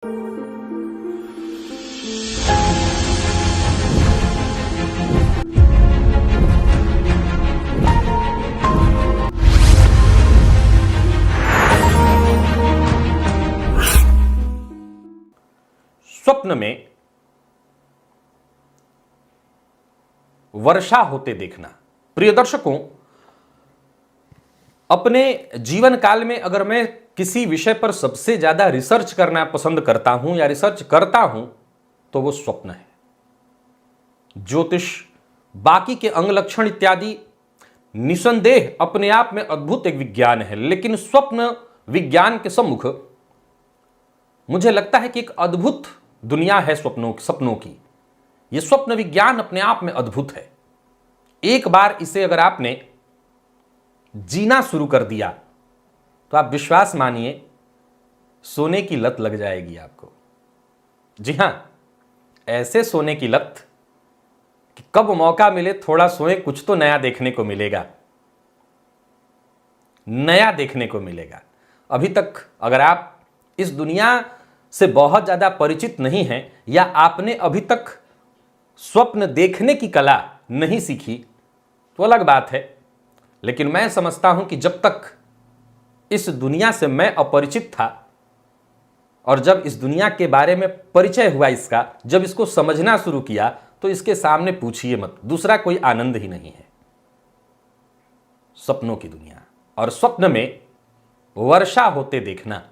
स्वप्न में वर्षा होते देखना। प्रिय दर्शकों, अपने जीवन काल में अगर मैं किसी विषय पर सबसे ज्यादा रिसर्च करना पसंद करता हूं या रिसर्च करता हूं तो वो स्वप्न है। ज्योतिष, बाकी के अंग लक्षण इत्यादि निसंदेह अपने आप में अद्भुत एक विज्ञान है, लेकिन स्वप्न विज्ञान के सम्मुख मुझे लगता है कि एक अद्भुत दुनिया है सपनों की। यह स्वप्न विज्ञान अपने आप में अद्भुत है। एक बार इसे अगर आपने जीना शुरू कर दिया तो आप विश्वास मानिए, सोने की लत लग जाएगी आपको। जी हां, ऐसे सोने की लत कि कब मौका मिले थोड़ा सोए, कुछ तो नया देखने को मिलेगा, नया देखने को मिलेगा। अभी तक अगर आप इस दुनिया से बहुत ज्यादा परिचित नहीं हैं या आपने अभी तक स्वप्न देखने की कला नहीं सीखी तो अलग बात है, लेकिन मैं समझता हूं कि जब तक इस दुनिया से मैं अपरिचित था और जब इस दुनिया के बारे में परिचय हुआ इसका, जब इसको समझना शुरू किया, तो इसके सामने पूछिए मत, दूसरा कोई आनंद ही नहीं है। सपनों की दुनिया और स्वप्न में वर्षा होते देखना।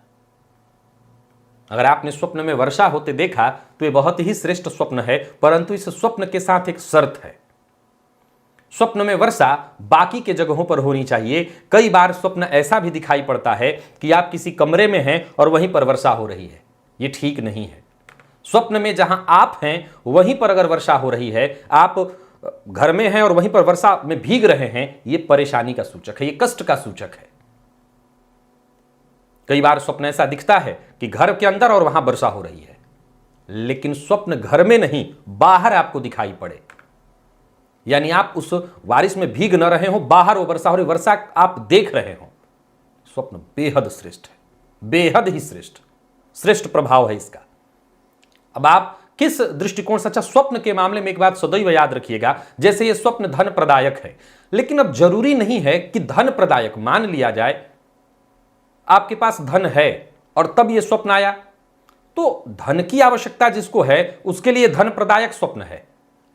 अगर आपने स्वप्न में वर्षा होते देखा तो यह बहुत ही श्रेष्ठ स्वप्न है, परंतु इस स्वप्न के साथ एक शर्त है। स्वप्न में वर्षा बाकी के जगहों पर होनी चाहिए। कई बार स्वप्न ऐसा भी दिखाई पड़ता है कि आप किसी कमरे में हैं और वहीं पर वर्षा हो रही है। यह ठीक नहीं है। स्वप्न में जहां आप हैं वहीं पर अगर वर्षा हो रही है, आप घर में हैं और वहीं पर वर्षा में भीग रहे हैं, यह परेशानी का सूचक है, यह कष्ट का सूचक है। कई बार स्वप्न ऐसा दिखता है कि घर के अंदर और वहां वर्षा हो रही है, लेकिन स्वप्न घर में नहीं, बाहर आपको दिखाई पड़े, यानी आप उस बारिश में भीग न रहे हो, बाहर वो वर्षा हो रही, वर्षा आप देख रहे हो। स्वप्न बेहद श्रेष्ठ है, बेहद ही श्रेष्ठ प्रभाव है इसका। अब आप किस दृष्टिकोण से, अच्छा स्वप्न के मामले में एक बात सदैव याद रखिएगा, जैसे ये स्वप्न धन प्रदायक है, लेकिन अब जरूरी नहीं है कि धन प्रदायक। मान लिया जाए आपके पास धन है और तब यह स्वप्न आया, तो धन की आवश्यकता जिसको है उसके लिए धन प्रदायक स्वप्न है,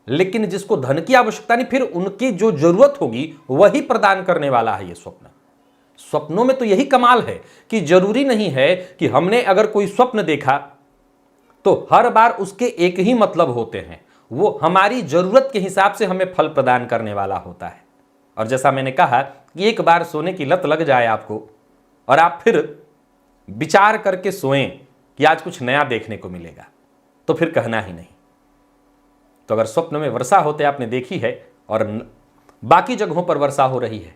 लेकिन जिसको धन की आवश्यकता नहीं, फिर उनकी जो जरूरत होगी वही प्रदान करने वाला है यह स्वप्न। स्वप्नों में तो यही कमाल है कि जरूरी नहीं है कि हमने अगर कोई स्वप्न देखा तो हर बार उसके एक ही मतलब होते हैं, वो हमारी जरूरत के हिसाब से हमें फल प्रदान करने वाला होता है। और जैसा मैंने कहा कि एक बार सोने की लत लग जाए आपको और आप फिर विचार करके सोएं कि आज कुछ नया देखने को मिलेगा, तो फिर कहना ही नहीं। तो अगर स्वप्न में वर्षा होते आपने देखी है और बाकी जगहों पर वर्षा हो रही है,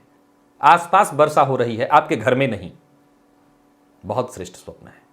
आसपास वर्षा हो रही है, आपके घर में नहीं, बहुत श्रेष्ठ स्वप्न है।